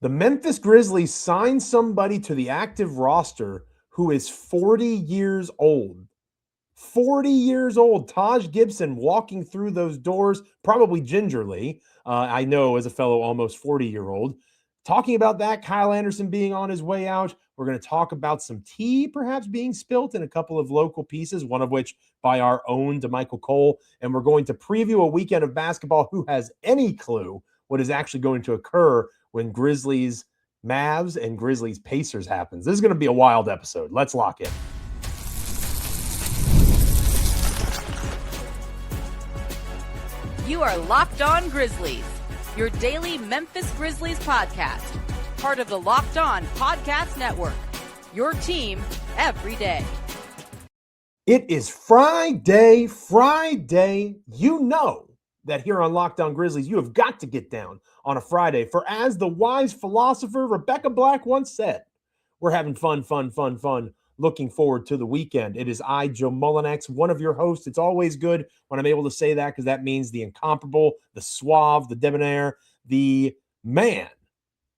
The Memphis Grizzlies signed somebody to the active roster who is 40 years old. 40 years old. Taj Gibson walking through those doors, probably gingerly. I know as a fellow almost 40-year-old. Talking about that, Kyle Anderson being on his way out. We're going to talk about some tea perhaps being spilt in a couple of local pieces, one of which by our own Damichael Cole. And we're going to preview a weekend of basketball. Who has any clue what is actually going to occur when Grizzlies Mavs and Grizzlies Pacers happens? This is going to be a wild episode. Let's lock in. You are Locked On Grizzlies, your daily Memphis Grizzlies podcast, part of the Locked On Podcast Network, your team every day. It is Friday. You know that here on Locked On Grizzlies, you have got to get down on a Friday. For as the wise philosopher Rebecca Black once said, we're having fun. Looking forward to the weekend. It is I, Joe Mullinax, one of your hosts. It's always good when I'm able to say that because that means the incomparable, the suave, the debonair, the man,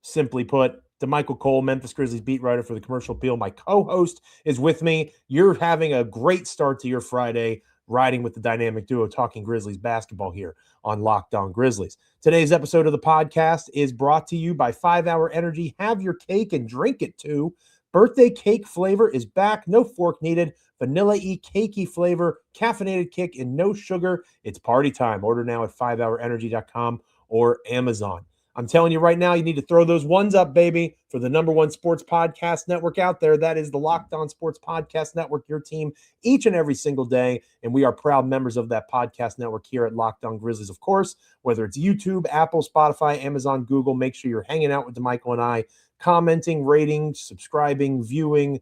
simply put, Damichael Cole, Memphis Grizzlies beat writer for the Commercial Appeal. My co-host is with me. You're having a great start to your Friday, riding with the dynamic duo, talking Grizzlies basketball here on Locked On Grizzlies. Today's episode of the podcast is brought to you by 5 Hour Energy. Have your cake and drink it too. Birthday cake flavor is back. No fork needed. Vanilla-y, cakey flavor, caffeinated kick, and no sugar. It's party time. Order now at 5hourenergy.com or Amazon. I'm telling you right now, you need to throw those ones up, baby, for the number one sports podcast network out there. That is the Locked On Sports Podcast Network, your team each and every single day. And we are proud members of that podcast network here at Locked On Grizzlies, of course, whether it's YouTube, Apple, Spotify, Amazon, Google. Make sure you're hanging out with Damichael and I, commenting, rating, subscribing, viewing,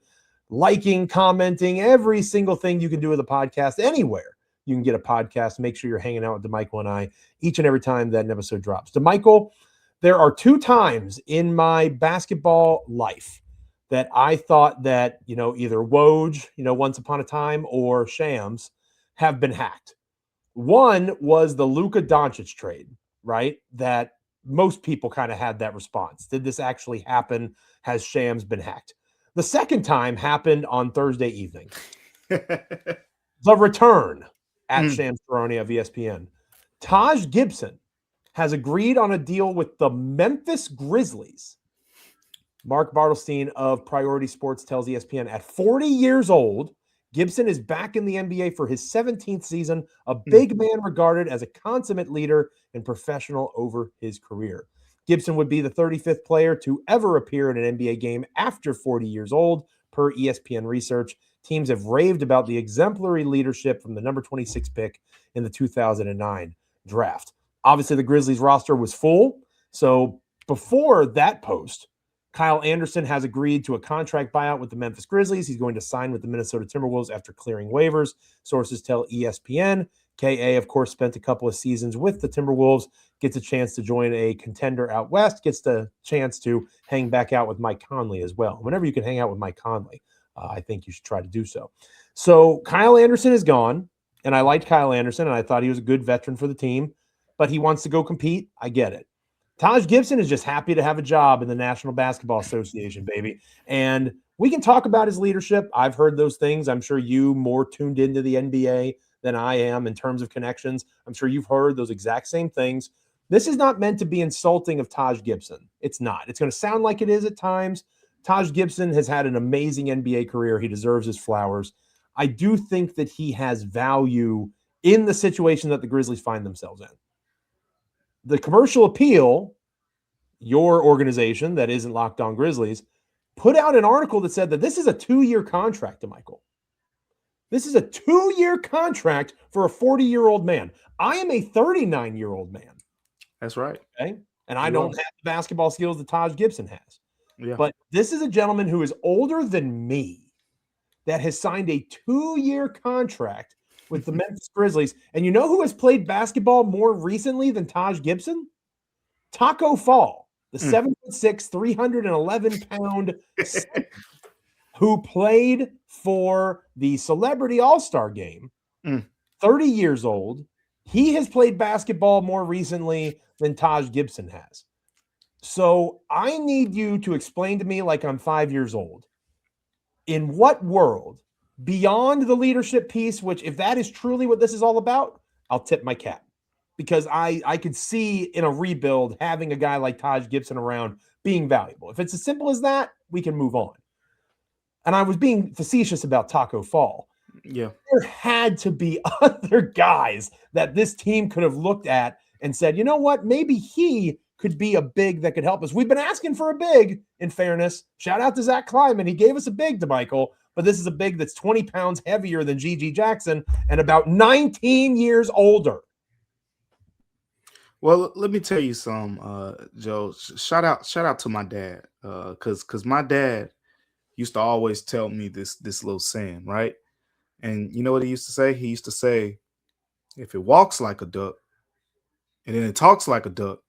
liking, commenting, every single thing you can do with a podcast anywhere. You can get a podcast. Make sure you're hanging out with Damichael and I each and every time that an episode drops. Damichael, there are two times in my basketball life that I thought that, either Woj, once upon a time, or Shams have been hacked. One was the Luka Doncic trade, right? That most people kind of had that response. Did this actually happen? Has Shams been hacked? The second time happened on Thursday evening. The return at Shams Charania of ESPN. Taj Gibson has agreed on a deal with the Memphis Grizzlies. Mark Bartelstein of Priority Sports tells ESPN at 40 years old, Gibson is back in the NBA for his 17th season, a big man regarded as a consummate leader and professional over his career. Gibson would be the 35th player to ever appear in an NBA game after 40 years old, per ESPN research. Teams have raved about the exemplary leadership from the number 26 pick in the 2009 draft. Obviously, the Grizzlies roster was full. So before that post, Kyle Anderson has agreed to a contract buyout with the Memphis Grizzlies. He's going to sign with the Minnesota Timberwolves after clearing waivers. Sources tell ESPN. KA, of course, spent a couple of seasons with the Timberwolves, gets a chance to join a contender out west, gets the chance to hang back out with Mike Conley as well. Whenever you can hang out with Mike Conley, I think you should try to do so. So Kyle Anderson is gone, and I liked Kyle Anderson, and I thought he was a good veteran for the team. But he wants to go compete. I get it. Taj Gibson is just happy to have a job in the National Basketball Association, baby. And we can talk about his leadership. I've heard those things. I'm sure you more tuned into the NBA than I am in terms of connections. I'm sure you've heard those exact same things. This is not meant to be insulting of Taj Gibson. It's not. It's going to sound like it is at times. Taj Gibson has had an amazing NBA career. He deserves his flowers. I do think that he has value in the situation that the Grizzlies find themselves in. The Commercial Appeal, your organization that isn't Locked On Grizzlies, put out an article that said that this is a 2-year contract to Michael. This is a 2-year contract for a 40-year-old man. I am a 39-year-old man. That's right. Okay. And I don't have the basketball skills that Taj Gibson has. Yeah. But this is a gentleman who is older than me that has signed a 2-year contract with the Memphis Grizzlies. And you know who has played basketball more recently than Taj Gibson? Taco Fall, the 7'6", 311-pound who played for the Celebrity All-Star Game, 30 years old. He has played basketball more recently than Taj Gibson has. So I need you to explain to me, like I'm 5 years old, in what world, beyond the leadership piece, which if that is truly what this is all about, I'll tip my cap. Because I could see in a rebuild having a guy like Taj Gibson around being valuable. If it's as simple as that, we can move on. And I was being facetious about Taco Fall. Yeah. There had to be other guys that this team could have looked at and said, you know what, maybe he could be a big that could help us. We've been asking for a big, in fairness. Shout out to Zach Kleiman. He gave us a big, Damichael, but this is a big that's 20 pounds heavier than GG Jackson and about 19 years older. Well, let me tell you some, Joe. Shout out to my dad, because my dad used to always tell me this little saying, right? And you know what he used to say? He used to say, if it walks like a duck, and then it talks like a duck,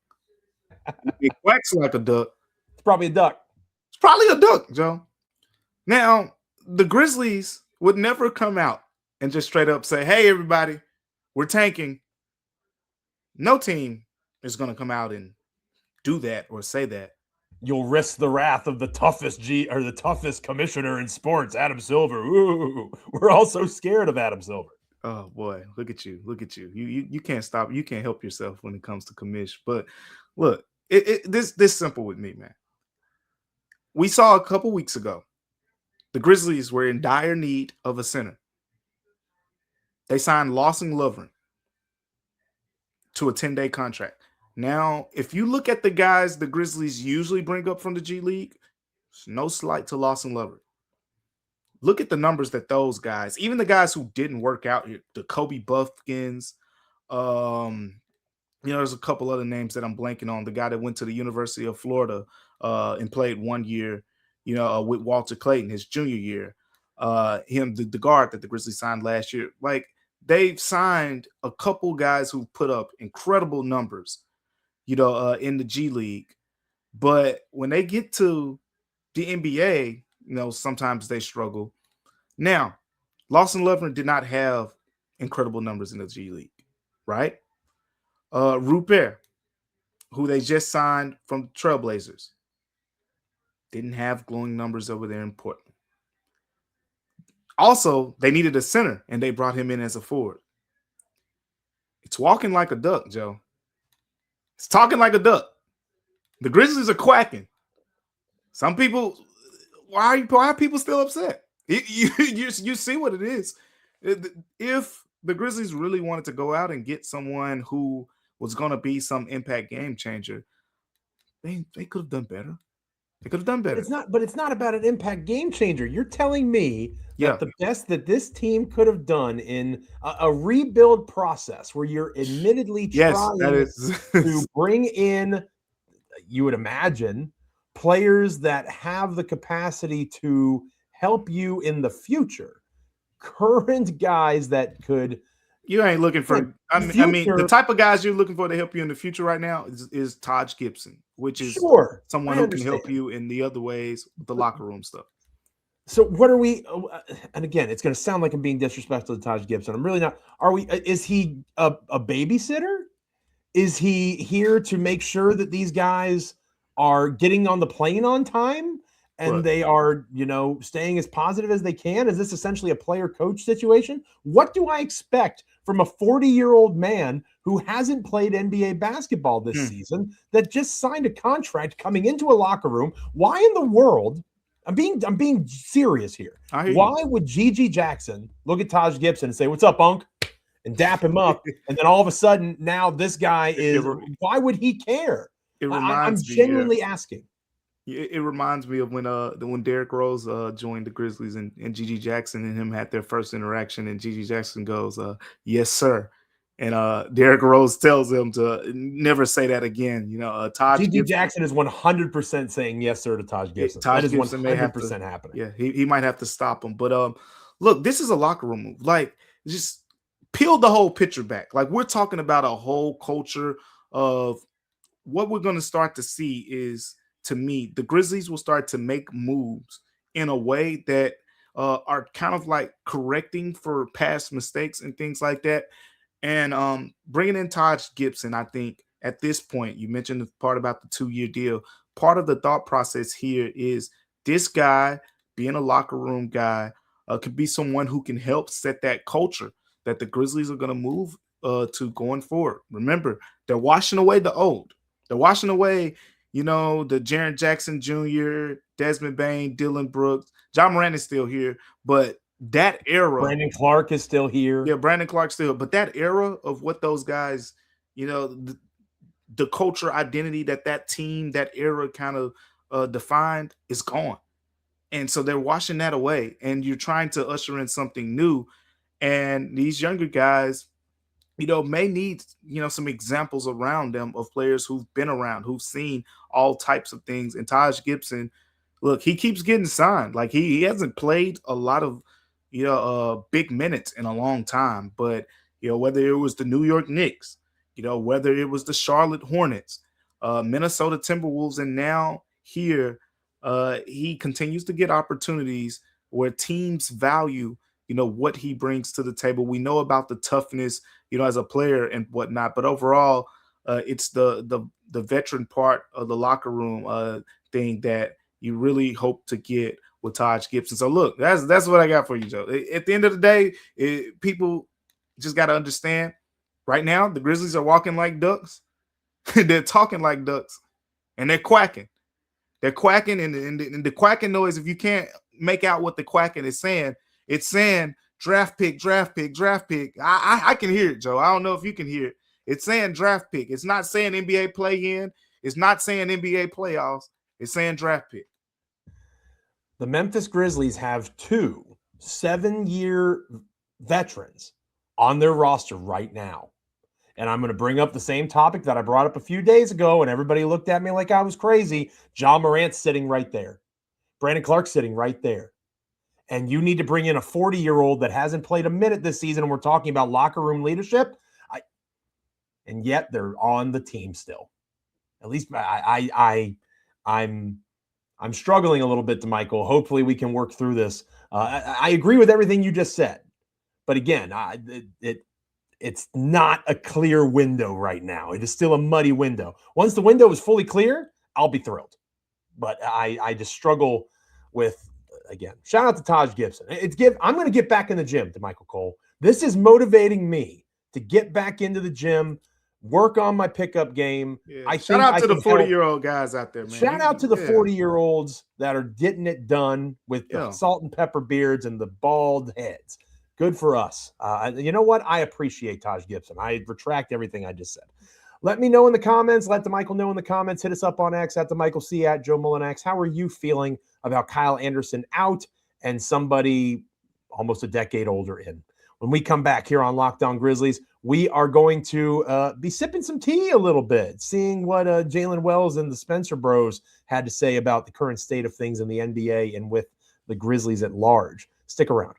it quacks like a duck, It's probably a duck. it's probably a duck, Joe. Now, the Grizzlies would never come out and just straight up say, hey, everybody, we're tanking. No team is going to come out and do that or say that. You'll risk the wrath of the toughest commissioner in sports, Adam Silver. Ooh, we're all so scared of Adam Silver. Oh boy, look at you. You can't stop. You can't help yourself when it comes to commish. But look, this simple with me, man. We saw a couple weeks ago, the Grizzlies were in dire need of a center. They signed Lawson Lovren to a 10-day contract. Now, if you look at the guys the Grizzlies usually bring up from the G League, it's no slight to Lawson Lovren. Look at the numbers that those guys, even the guys who didn't work out here, the Kobe Buffkins, there's a couple other names that I'm blanking on. The guy that went to the University of Florida and played 1 year, with Walter Clayton, his junior year. The guard that the Grizzlies signed last year. Like, they've signed a couple guys who put up incredible numbers, in the G League. But when they get to the NBA, sometimes they struggle. Now, Lawson Lovren did not have incredible numbers in the G League, right? Rupert, who they just signed from the Trailblazers, didn't have glowing numbers over there in Portland. Also, they needed a center, and they brought him in as a forward. It's walking like a duck, Joe. It's talking like a duck. The Grizzlies are quacking. Some people, why are people still upset? You see what it is. If the Grizzlies really wanted to go out and get someone who was going to be some impact game changer, they could have done better. They could have done better. It's not about an impact game changer. You're telling me that the best that this team could have done in a rebuild process where you're admittedly trying to bring in, you would imagine, players that have the capacity to help you in the future. Current guys that could. You ain't looking for. I mean, the type of guys you're looking for to help you in the future right now is Taj Gibson, which is someone who can help you in the other ways with the locker room stuff. So what are we? And again, it's going to sound like I'm being disrespectful to Taj Gibson. I'm really not. Are we? Is he a babysitter? Is he here to make sure that these guys are getting on the plane on time and they are, staying as positive as they can? Is this essentially a player-coach situation? What do I expect from a 40-year-old man who hasn't played NBA basketball this season that just signed a contract coming into a locker room? Why in the world? I'm being serious here. Why would GG Jackson look at Taj Gibson and say, "What's up, Unc?" and dap him up, and then all of a sudden now this guy is? Why would he care? I'm genuinely asking. It reminds me of when Derrick Rose joined the Grizzlies and GG Jackson and him had their first interaction, and GG Jackson goes, "Yes, sir," and Derrick Rose tells him to never say that again. Taj GG Jackson is 100% saying yes, sir, to Taj Gibson. Taj that is Gibson 100% happening. Yeah, he might have to stop him. But look, this is a locker room move. Like, just peel the whole picture back. Like, we're talking about a whole culture of what we're going to start to see is, to me, the Grizzlies will start to make moves in a way that are kind of like correcting for past mistakes and things like that. And bringing in Taj Gibson, I think, at this point, you mentioned the part about the 2-year deal. Part of the thought process here is this guy being a locker room guy could be someone who can help set that culture that the Grizzlies are going to move to going forward. Remember, they're washing away the old. They're washing away, the Jaren Jackson Jr., Desmond Bane, Dylan Brooks. John Morant is still here, but that era. Brandon Clark is still here. Yeah, Brandon Clark still. But that era of what those guys, the culture identity that team, that era kind of defined is gone. And so they're washing that away, and you're trying to usher in something new. And these younger guys, may need, some examples around them of players who've been around, who've seen all types of things. And Taj Gibson, look, he keeps getting signed. Like he hasn't played a lot of, big minutes in a long time. But, whether it was the New York Knicks, whether it was the Charlotte Hornets, Minnesota Timberwolves, and now here, he continues to get opportunities where teams value, what he brings to the table. We know about the toughness, as a player and whatnot, but overall, it's the veteran part of the locker room thing that you really hope to get with Taj Gibson. So look, that's what I got for you, Joe. At the end of the day, people just got to understand right now, the Grizzlies are walking like ducks. They're talking like ducks, and they're quacking. They're quacking, and the quacking noise, if you can't make out what the quacking is saying, it's saying draft pick, draft pick, draft pick. I can hear it, Joe. I don't know if you can hear it. It's saying draft pick. It's not saying NBA play-in. It's not saying NBA playoffs. It's saying draft pick. The Memphis Grizzlies have 2 7-year veterans on their roster right now. And I'm going to bring up the same topic that I brought up a few days ago, and everybody looked at me like I was crazy. John Morant's sitting right there. Brandon Clark's sitting right there. And you need to bring in a 40-year-old that hasn't played a minute this season, and we're talking about locker room leadership. And yet they're on the team still. At least I'm struggling a little bit, Damichael. Hopefully we can work through this. I agree with everything you just said. But again, it's not a clear window right now. It is still a muddy window. Once the window is fully clear, I'll be thrilled. But I just struggle with, again, shout out to Taj Gibson. I'm going to get back in the gym, Damichael Cole. This is motivating me to get back into the gym, work on my pickup game. Yeah. Shout out to the 40-year-old guys out there, man. Shout out to the 40-year-olds that are getting it done with the salt and pepper beards and the bald heads. Good for us. You know what? I appreciate Taj Gibson. I retract everything I just said. Let me know in the comments. Let Damichael know in the comments. Hit us up on X at Damichael C, at Joe Mullinax. How are you feeling about Kyle Anderson out and somebody almost a decade older in? When we come back here on Locked On Grizzlies, we are going to be sipping some tea a little bit, seeing what Jalen Wells and the Spencer Bros had to say about the current state of things in the NBA and with the Grizzlies at large. Stick around.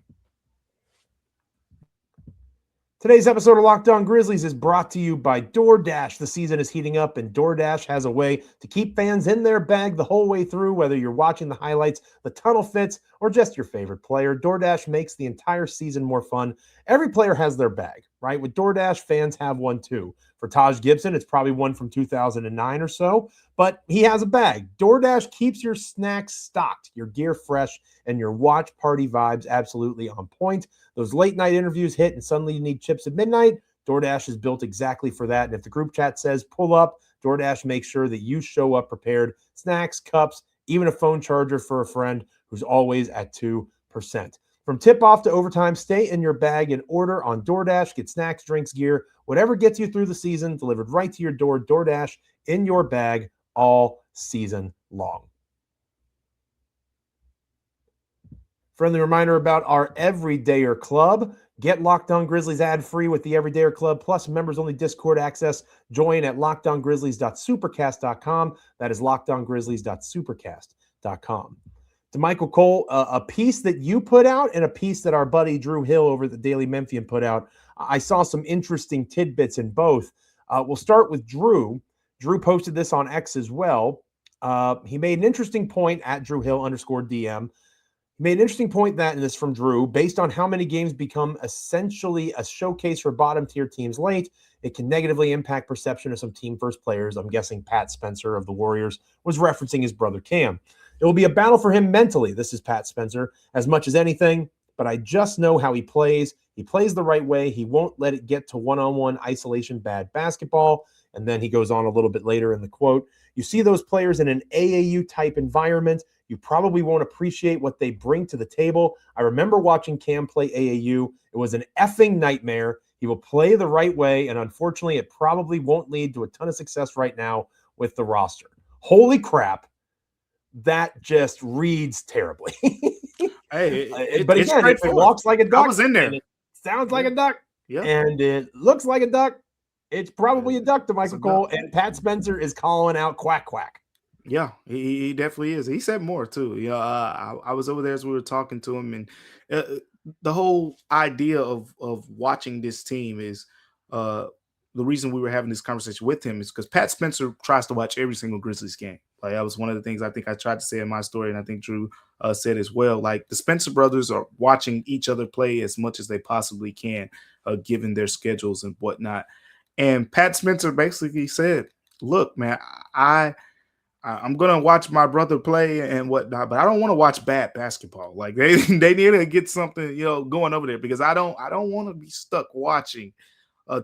Today's episode of Locked On Grizzlies is brought to you by DoorDash. The season is heating up, and DoorDash has a way to keep fans in their bag the whole way through, whether you're watching the highlights, the tunnel fits, or just your favorite player. DoorDash makes the entire season more fun. Every player has their bag, right? With DoorDash, fans have one too. For Taj Gibson, it's probably one from 2009 or so, but he has a bag. DoorDash keeps your snacks stocked, your gear fresh, and your watch party vibes absolutely on point. Those late night interviews hit and suddenly you need chips at midnight. DoorDash is built exactly for that. And if the group chat says pull up, DoorDash makes sure that you show up prepared. Snacks, cups, even a phone charger for a friend who's always at 2%. From tip-off to overtime, stay in your bag and order on DoorDash. Get snacks, drinks, gear, whatever gets you through the season, delivered right to your door. DoorDash in your bag all season long. Friendly reminder about our Everydayer Club. Get Locked On Grizzlies ad-free with the Everydayer Club, plus members-only Discord access. Join at lockedongrizzlies.supercast.com. That is lockedongrizzlies.supercast.com. Damichael Cole, a piece that you put out and a piece that our buddy Drew Hill over at the Daily Memphian put out. I saw some interesting tidbits in both. We'll start with Drew. Drew posted this on X as well. He made an interesting point at Drew Hill _DM. He made an interesting point that, and this from Drew, based on how many games become essentially a showcase for bottom tier teams late, it can negatively impact perception of some team first players. I'm guessing Pat Spencer of the Warriors was referencing his brother Cam. It will be a battle for him mentally. This is Pat Spencer as much as anything, but I just know how he plays. He plays the right way. He won't let it get to one-on-one isolation bad basketball. And then he goes on a little bit later in the quote. You see those players in an AAU type environment, you probably won't appreciate what they bring to the table. I remember watching Cam play AAU. It was an effing nightmare. He will play the right way, and unfortunately, it probably won't lead to a ton of success right now with the roster. Holy crap. That just reads terribly. But again, if it walks like a duck, I was in there. And it sounds like a duck, yeah, and it looks like a duck, it's probably a duck to Michael Cole, and Pat Spencer is calling out quack, quack. Yeah, he definitely is. He said more too. You know, I was over there as we were talking to him, and the whole idea of watching this team is the reason we were having this conversation with him is because Pat Spencer tries to watch every single Grizzlies game. Like that was one of the things I think I tried to say in my story, and I think Drew said as well. Like the Spencer brothers are watching each other play as much as they possibly can, given their schedules and whatnot. And Pat Spencer basically said, "Look, man, I'm gonna watch my brother play and whatnot, but I don't want to watch bad basketball. Like they need to get something, going over there because I don't want to be stuck watching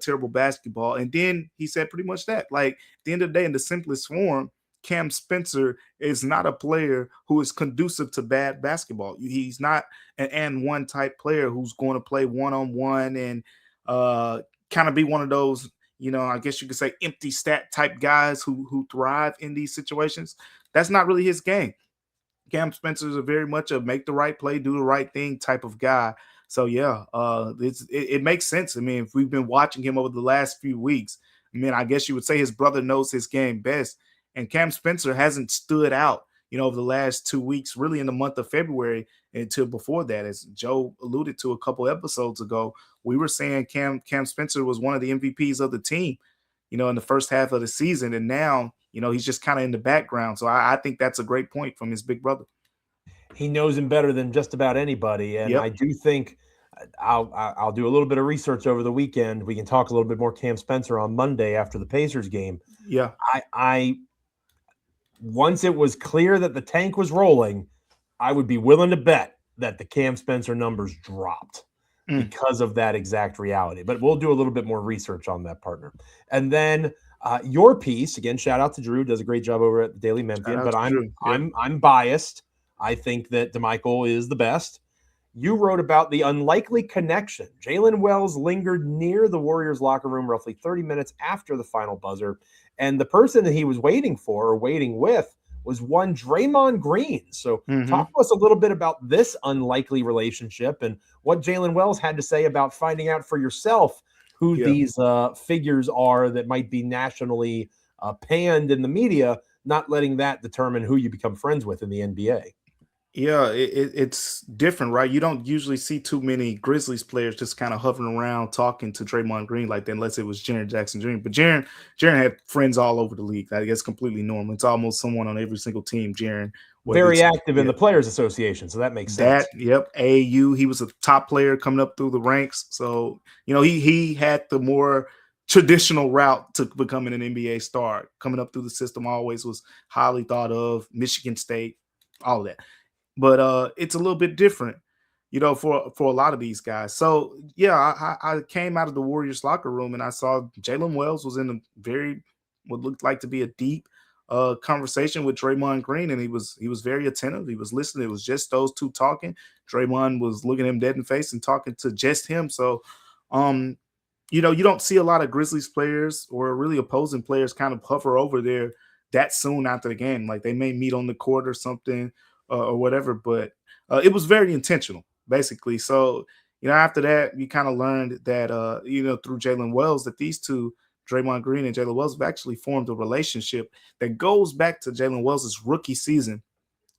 terrible basketball." And then he said pretty much that. Like at the end of the day, in the simplest form, Cam Spencer is not a player who is conducive to bad basketball. He's not an and one type player who's going to play one-on-one and kind of be one of those, I guess you could say empty stat type guys who thrive in these situations. That's not really his game. Cam Spencer is very much a make the right play, do the right thing type of guy. So yeah, it makes sense. I mean, if we've been watching him over the last few weeks, I guess you would say his brother knows his game best. And Cam Spencer hasn't stood out, over the last 2 weeks, really in the month of February until before that. As Joe alluded to a couple episodes ago, we were saying Cam Spencer was one of the MVPs of the team, in the first half of the season. And now, he's just kind of in the background. So I think that's a great point from his big brother. He knows him better than just about anybody. And I do think I'll do a little bit of research over the weekend. We can talk a little bit more Cam Spencer on Monday after the Pacers game. Yeah. I once it was clear that the tank was rolling, I would be willing to bet that the Cam Spencer numbers dropped because of that exact reality. But we'll do a little bit more research on that, partner. And then your piece, again, shout out to Drew, does a great job over at the Daily Memphian, but I'm biased. I think that Damichael is the best. You wrote about the unlikely connection. Jalen Wells lingered near the Warriors locker room roughly 30 minutes after the final buzzer. And the person that he was waiting for or waiting with was one Draymond Green. So talk to us a little bit about this unlikely relationship and what Jalen Wells had to say about finding out for yourself who these figures are that might be nationally panned in the media, not letting that determine who you become friends with in the NBA. Yeah, it's different, right? You don't usually see too many Grizzlies players just kind of hovering around talking to Draymond Green like that, unless it was Jaren Jackson Jr. But Jaren had friends all over the league. I guess completely normal. It's almost someone on every single team. Jaren very active in the Players Association, so that makes sense. AAU. He was a top player coming up through the ranks, so he had the more traditional route to becoming an NBA star. Coming up through the system always was highly thought of. Michigan State, all of that. But it's a little bit different, for a lot of these guys. So, yeah, I came out of the Warriors locker room and I saw Jalen Wells was in a what looked like to be a deep conversation with Draymond Green, and he was very attentive. He was listening. It was just those two talking. Draymond was looking him dead in the face and talking to just him. So, you don't see a lot of Grizzlies players or really opposing players kind of hover over there that soon after the game. Like they may meet on the court or something. Or whatever, but it was very intentional, basically. So, after that, you kind of learned that, through Jalen Wells, that these two, Draymond Green and Jalen Wells, have actually formed a relationship that goes back to Jalen Wells' rookie season.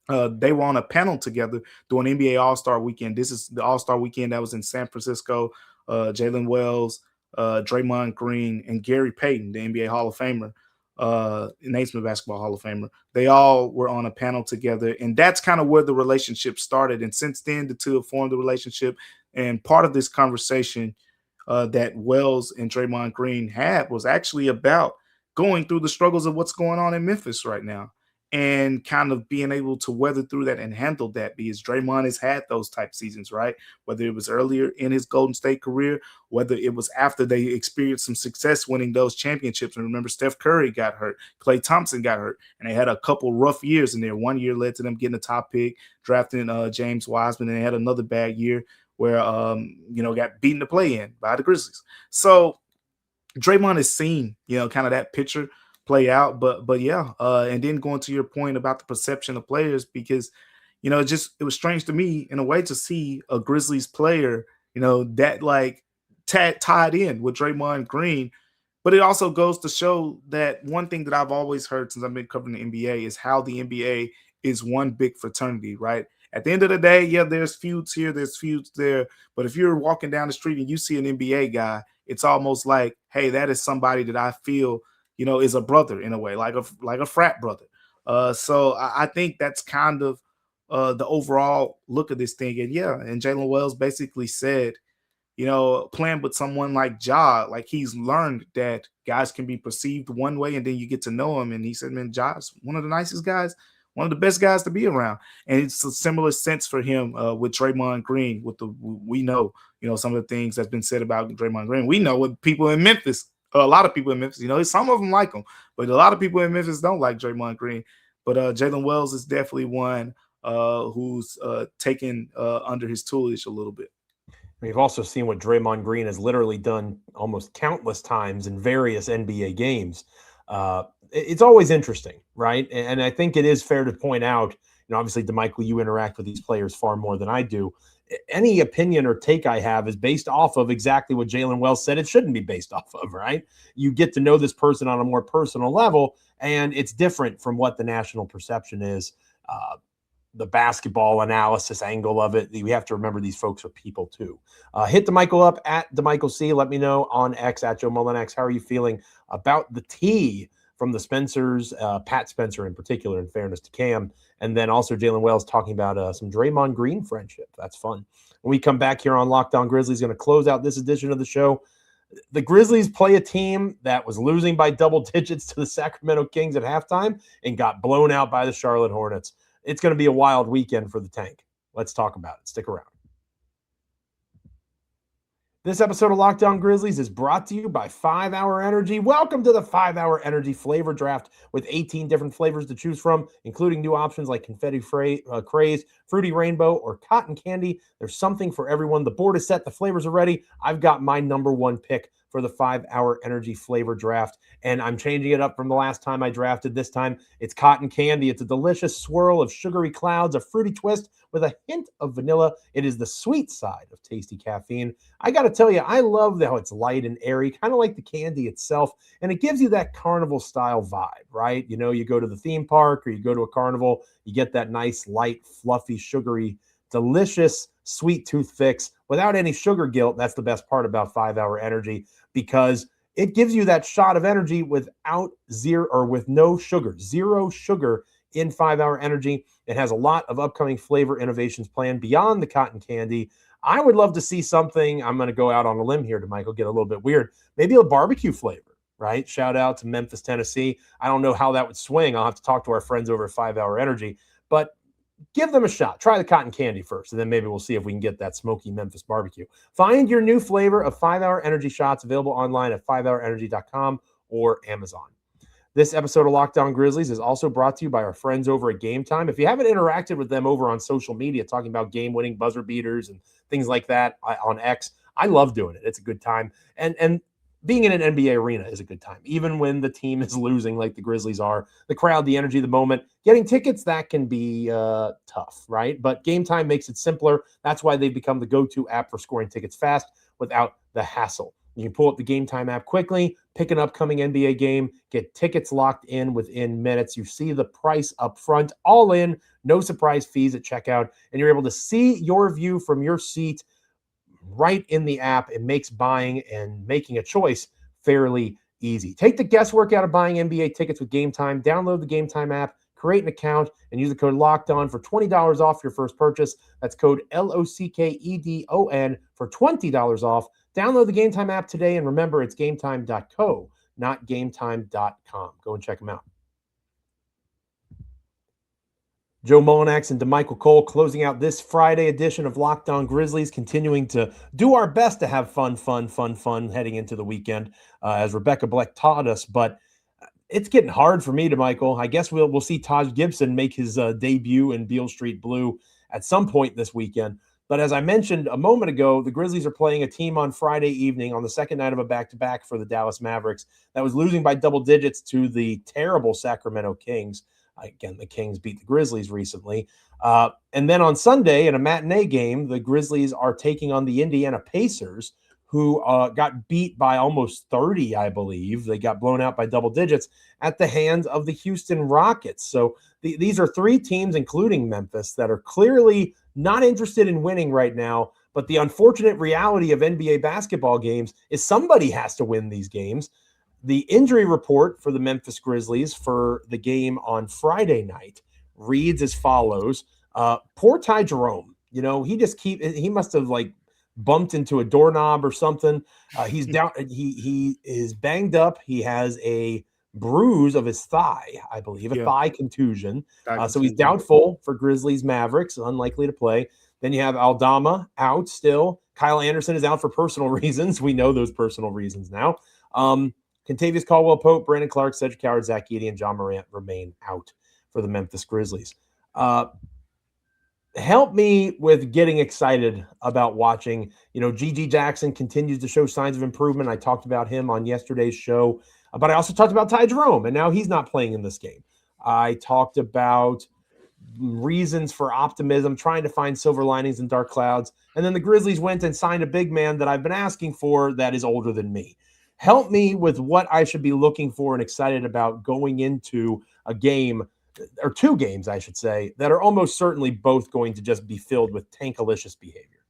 They were on a panel together during NBA All-Star Weekend. This is the All-Star Weekend that was in San Francisco. Jalen Wells, Draymond Green, and Gary Payton, the NBA Hall of Famer, Naismith Basketball Hall of Famer. They all were on a panel together, and that's kind of where the relationship started. And since then, the two have formed a relationship. And part of this conversation that Wells and Draymond Green had was actually about going through the struggles of what's going on in Memphis right now, and kind of being able to weather through that and handle that, because Draymond has had those type seasons, right? Whether it was earlier in his Golden State career, whether it was after they experienced some success winning those championships. And remember, Steph Curry got hurt, Klay Thompson got hurt, and they had a couple rough years in there. One year led to them getting a top pick, drafting James Wiseman, and they had another bad year where got beaten to play in by the Grizzlies. So Draymond has seen, kind of that picture play out, but yeah. And then going to your point about the perception of players, because, it was strange to me in a way to see a Grizzlies player, that like tied in with Draymond Green. But it also goes to show that one thing that I've always heard since I've been covering the NBA is how the NBA is one big fraternity, right? At the end of the day, yeah, there's feuds here, there's feuds there. But if you're walking down the street and you see an NBA guy, it's almost like, hey, that is somebody that I feel, is a brother in a way, like a frat brother. So I think that's kind of the overall look of this thing. And yeah, and Jalen Wells basically said, playing with someone like Ja, like he's learned that guys can be perceived one way and then you get to know him. And he said, man, Ja's one of the nicest guys, one of the best guys to be around. And it's a similar sense for him with Draymond Green. We know, some of the things that's been said about Draymond Green. We know what people in Memphis, a lot of people in Memphis, some of them like him, but a lot of people in Memphis don't like Draymond Green. But Jalen Wells is definitely one who's taken under his tutelage a little bit. We've also seen what Draymond Green has literally done almost countless times in various NBA games. It's always interesting, right? And I think it is fair to point out, obviously, Damichael, you interact with these players far more than I do. Any opinion or take I have is based off of exactly what Jalen Wells said it shouldn't be based off of, right? You get to know this person on a more personal level, and it's different from what the national perception is. The basketball analysis angle of it. We have to remember these folks are people too. Hit Damichael up at Damichael C. Let me know on X at Joe Mullinax. How are you feeling about the tea from the Spencers, Pat Spencer in particular, in fairness to Cam, and then also Jalen Wells talking about some Draymond Green friendship. That's fun. When we come back here on Locked On Grizzlies, going to close out this edition of the show. The Grizzlies play a team that was losing by double digits to the Sacramento Kings at halftime and got blown out by the Charlotte Hornets. It's going to be a wild weekend for the Tank. Let's talk about it. Stick around. This episode of Locked On Grizzlies is brought to you by 5 Hour Energy. Welcome to the 5 Hour Energy flavor draft with 18 different flavors to choose from, including new options like Confetti Craze, Fruity Rainbow, or Cotton Candy. There's something for everyone. The board is set. The flavors are ready. I've got my number one pick for the 5 Hour Energy flavor draft, and I'm changing it up from the last time I drafted. This time, it's Cotton Candy. It's a delicious swirl of sugary clouds, a fruity twist with a hint of vanilla. It is the sweet side of tasty caffeine. I got to tell you, I love how it's light and airy, kind of like the candy itself, and it gives you that carnival-style vibe, right? You go to the theme park or you go to a carnival, you get that nice, light, fluffy, sugary, delicious sweet tooth fix without any sugar guilt. That's the best part about 5 Hour Energy, because it gives you that shot of energy with no sugar, zero sugar in 5 Hour Energy. It has a lot of upcoming flavor innovations planned beyond the cotton candy. I would love to see something. I'm going to go out on a limb here to Michael, get a little bit weird. Maybe a barbecue flavor, right? Shout out to Memphis, Tennessee. I don't know how that would swing. I'll have to talk to our friends over at 5 Hour Energy, but give them a shot. Try the cotton candy first, and then maybe we'll see if we can get that smoky Memphis barbecue. Find your new flavor of 5 Hour Energy shots available online at 5hourenergy.com or Amazon. This episode of Locked On Grizzlies is also brought to you by our friends over at Game Time. If you haven't interacted with them over on social media, talking about game-winning buzzer beaters and things like that on X, I love doing it. It's a good time. And being in an NBA arena is a good time, even when the team is losing like the Grizzlies are. The crowd, the energy, the moment. Getting tickets, that can be tough, right? But Game Time makes it simpler. That's why they've become the go-to app for scoring tickets fast without the hassle. You can pull up the Game Time app quickly, pick an upcoming NBA game, get tickets locked in within minutes. You see the price up front, all in, no surprise fees at checkout, and you're able to see your view from your seat right in the app. It makes buying and making a choice fairly easy. Take the guesswork out of buying NBA tickets with Game Time. Download the Game Time app, create an account, and use the code LOCKEDON for $20 off your first purchase. That's code LOCKEDON for $20 off. Download the Game Time app today, and remember, it's gametime.co, not gametime.com. Go and check them out. Joe Mullinax and Damichael Cole closing out this Friday edition of Locked On Grizzlies, continuing to do our best to have fun heading into the weekend, as Rebecca Black taught us. But it's getting hard for me, Damichael. I guess we'll see Taj Gibson make his debut in Beale Street Blue at some point this weekend. But as I mentioned a moment ago, the Grizzlies are playing a team on Friday evening on the second night of a back-to-back for the Dallas Mavericks that was losing by double digits to the terrible Sacramento Kings. Again, the Kings beat the Grizzlies recently. And then on Sunday, in a matinee game, the Grizzlies are taking on the Indiana Pacers, who got beat by almost 30, I believe. They got blown out by double digits at the hands of the Houston Rockets. So these are three teams, including Memphis, that are clearly not interested in winning right now. But the unfortunate reality of NBA basketball games is somebody has to win these games. The injury report for the Memphis Grizzlies for the game on Friday night reads as follows. Poor Ty Jerome, he must have bumped into a doorknob or something. He's down. He is banged up. He has a bruise of his thigh, I believe, a thigh contusion. So he's doubtful for Grizzlies Mavericks, unlikely to play. Then you have Aldama out still. Kyle Anderson is out for personal reasons. We know those personal reasons now. Kentavious Caldwell-Pope, Brandon Clark, Cedric Howard, Zach Edey, and John Morant remain out for the Memphis Grizzlies. Help me with getting excited about watching. G.G. Jackson continues to show signs of improvement. I talked about him on yesterday's show, but I also talked about Ty Jerome, and now he's not playing in this game. I talked about reasons for optimism, trying to find silver linings in dark clouds, and then the Grizzlies went and signed a big man that I've been asking for that is older than me. Help me with what I should be looking for and excited about going into a game, or two games, I should say, that are almost certainly both going to just be filled with tankalicious behavior.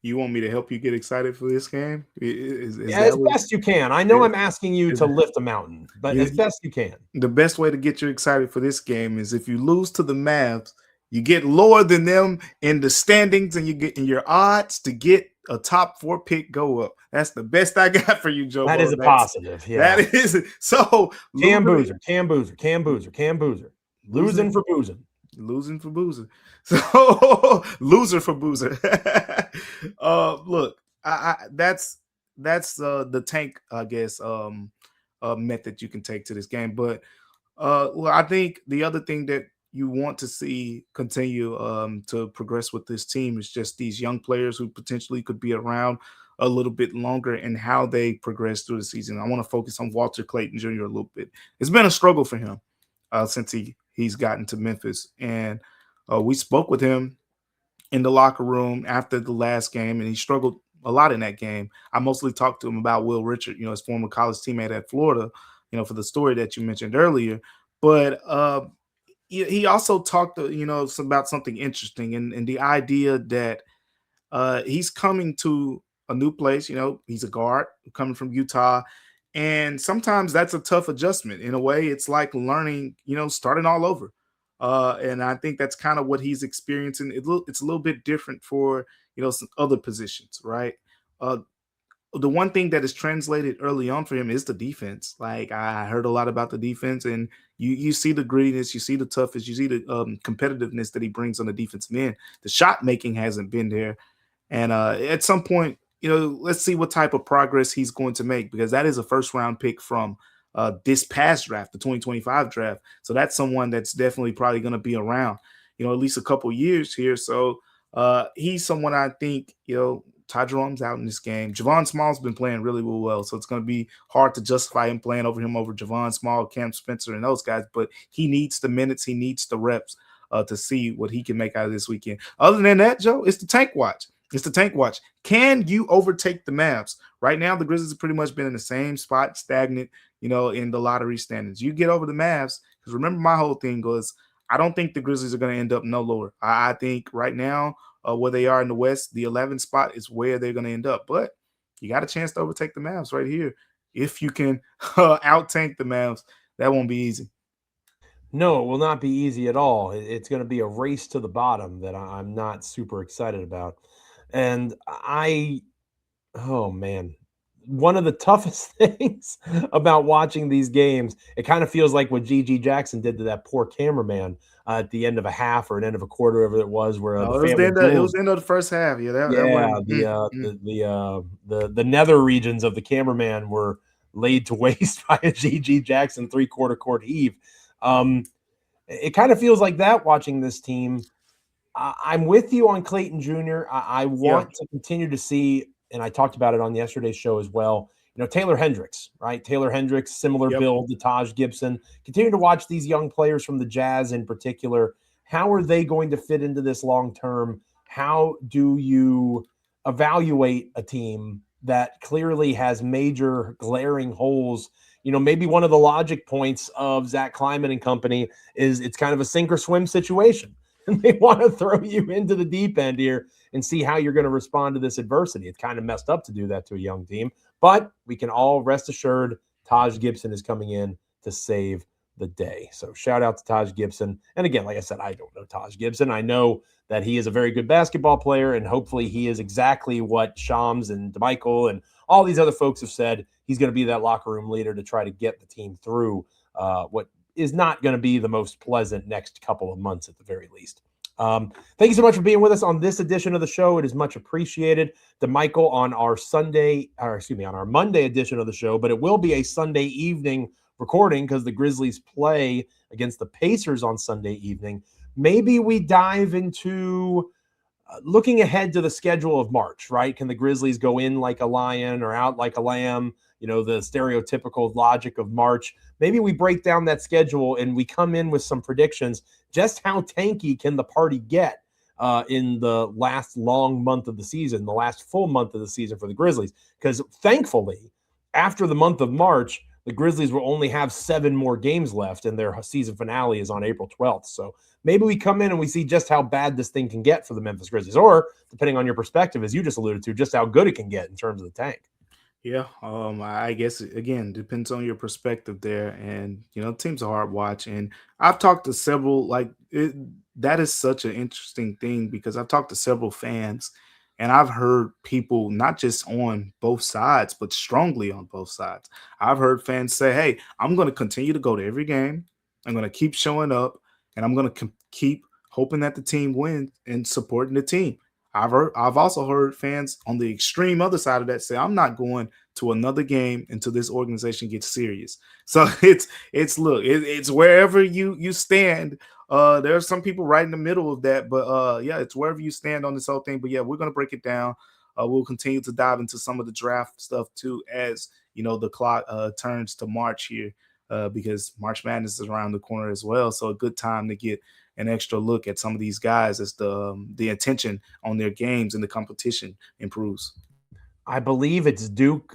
You want me to help you get excited for this game? As best you can. I know I'm asking you to lift a mountain, but as best you can. The best way to get you excited for this game is if you lose to the Mavs, you get lower than them in the standings, and you get in your odds to get a top 4 pick go up. That's the best I got for you, Joe. That is a positive. Yeah. That is so. Cam Boozer. Losing for boozing. Losing for boozing. So loser for boozer. Look, that's the tank, I guess, method you can take to this game. But well, I think the other thing that you want to see continue to progress with this team is just these young players who potentially could be around a little bit longer and how they progress through the season. I want to focus on Walter Clayton Jr. a little bit. It's been a struggle for him since he's gotten to Memphis. And we spoke with him in the locker room after the last game, and he struggled a lot in that game. I mostly talked to him about Will Richard, his former college teammate at Florida, for the story that you mentioned earlier. But he also talked, about something interesting and the idea that he's coming to a new place. He's a guard coming from Utah. And sometimes that's a tough adjustment. In a way, it's like learning, starting all over. And I think that's kind of what he's experiencing. It's a little bit different for, some other positions, right? The one thing that is translated early on for him is the defense. Like, I heard a lot about the defense, and you see the grittiness, you see the toughness, you see the competitiveness that he brings on the defensive end. The shot making hasn't been there. And at some point, let's see what type of progress he's going to make, because that is a first-round pick from this past draft, the 2025 draft. So that's someone that's definitely probably going to be around, at least a couple years here. So he's someone I think, Ty Jerome's out in this game. Javon Small's been playing really well, so it's going to be hard to justify him playing over Javon Small, Cam Spencer, and those guys. But he needs the minutes, he needs the reps to see what he can make out of this weekend. Other than that, Joe, it's the tank watch. It's the tank watch. Can you overtake the Mavs? Right now, the Grizzlies have pretty much been in the same spot, stagnant, in the lottery standings. You get over the Mavs, because remember my whole thing was, I don't think the Grizzlies are going to end up no lower. I think right now, where they are in the West, the 11th spot is where they're going to end up. But you got a chance to overtake the Mavs right here. if you can out tank the Mavs, that won't be easy. No, it will not be easy at all. It's going to be a race to the bottom that I'm not super excited about. And oh man, one of the toughest things about watching these games, it kind of feels like what G.G. Jackson did to that poor cameraman at the end of a half or an end of a quarter, whatever it was, where No, the it was family it was the end of the first half. Yeah, that yeah, wasn't. the nether regions of the cameraman were laid to waste by a G.G. Jackson 3/4 court heave. It kind of feels like that watching this team. I'm with you on Clayton Jr. I Yeah. want to continue to see, and I talked about it on yesterday's show as well. Taylor Hendricks, right? Taylor Hendricks, similar Yep. build to Taj Gibson. Continue to watch these young players from the Jazz in particular. How are they going to fit into this long term? How do you evaluate a team that clearly has major glaring holes? Maybe one of the logic points of Zach Kleiman and company is it's kind of a sink or swim situation. And they want to throw you into the deep end here and see how you're going to respond to this adversity. It's kind of messed up to do that to a young team, but we can all rest assured Taj Gibson is coming in to save the day. So shout out to Taj Gibson. And again, like I said, I don't know Taj Gibson. I know that he is a very good basketball player, and hopefully he is exactly what Shams and Damichael and all these other folks have said. He's going to be that locker room leader to try to get the team through what is not going to be the most pleasant next couple of months at the very least. Thank you so much for being with us on this edition of the show. It is much appreciated. Damichael on our on our Monday edition of the show, but it will be a Sunday evening recording because the Grizzlies play against the Pacers on Sunday evening. Maybe we dive into looking ahead to the schedule of March, right? Can the Grizzlies go in like a lion or out like a lamb? The stereotypical logic of March. Maybe we break down that schedule and we come in with some predictions. Just how tanky can the party get in the last long month of the season, the last full month of the season for the Grizzlies? Because thankfully, after the month of March, the Grizzlies will only have 7 more games left, and their season finale is on April 12th. So maybe we come in and we see just how bad this thing can get for the Memphis Grizzlies, or depending on your perspective, as you just alluded to, just how good it can get in terms of the tank. Yeah, I guess again depends on your perspective there, and teams are hard watch. And I've talked to several that is such an interesting thing because I've talked to several fans, and I've heard people not just on both sides, but strongly on both sides. I've heard fans say, "Hey, I'm going to continue to go to every game. I'm going to keep showing up, and I'm going to keep hoping that the team wins and supporting the team." I've also heard fans on the extreme other side of that say, "I'm not going to another game until this organization gets serious." So it's wherever you stand. There are some people right in the middle of that, but yeah, it's wherever you stand on this whole thing. But yeah, we're gonna break it down. We'll continue to dive into some of the draft stuff too, as the clock turns to March here, because March Madness is around the corner as well. So a good time to get an extra look at some of these guys as the attention on their games and the competition improves. I believe it's Duke,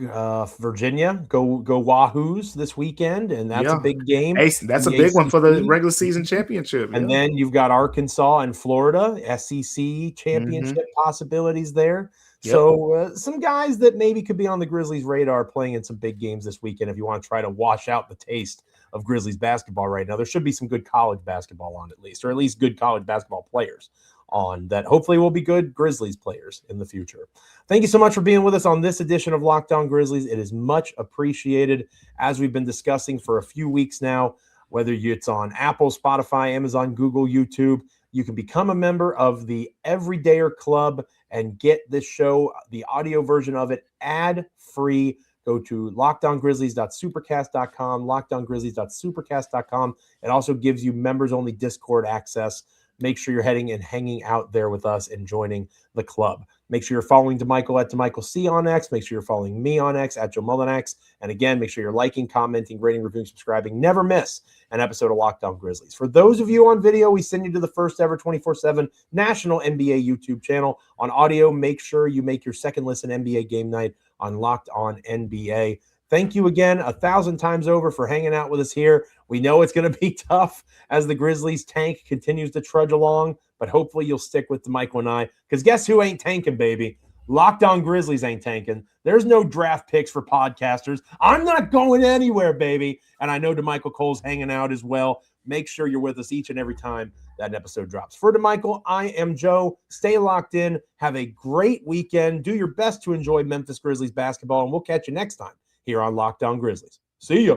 Virginia. Go Wahoos this weekend, and that's a big game. That's a big one for the regular season championship. And then you've got Arkansas and Florida, SEC championship possibilities there. Yep. So some guys that maybe could be on the Grizzlies' radar playing in some big games this weekend if you want to try to wash out the taste of Grizzlies basketball right now. There should be some good college basketball on or at least good college basketball players on that hopefully will be good Grizzlies players in the future. Thank you so much for being with us on this edition of Locked On Grizzlies. It is much appreciated, as we've been discussing for a few weeks now, whether it's on Apple, Spotify, Amazon, Google, YouTube. You can become a member of the Everydayer Club and get this show, the audio version of it, ad-free. Go to lockedongrizzlies.supercast.com, lockedongrizzlies.supercast.com. It also gives you members-only Discord access. Make sure you're heading and hanging out there with us and joining the club. Make sure you're following Damichael at DamichaelC on X. Make sure you're following me on X at Joe Mullinax. And again, make sure you're liking, commenting, rating, reviewing, subscribing. Never miss an episode of Locked On Grizzlies. For those of you on video, we send you to the first ever 24/7 national NBA YouTube channel. On audio, make sure you make your second listen NBA game night on Locked On NBA. Thank you again 1,000 times over for hanging out with us here. We know it's going to be tough as the Grizzlies tank continues to trudge along, but hopefully you'll stick with Damichael and I, because guess who ain't tanking, baby? Locked On Grizzlies ain't tanking. There's no draft picks for podcasters. I'm not going anywhere, baby. And I know Damichael Cole's hanging out as well. Make sure you're with us each and every time that an episode drops. For Damichael, I am Joe. Stay locked in. Have a great weekend. Do your best to enjoy Memphis Grizzlies basketball, and we'll catch you next time here on Locked On Grizzlies. See ya.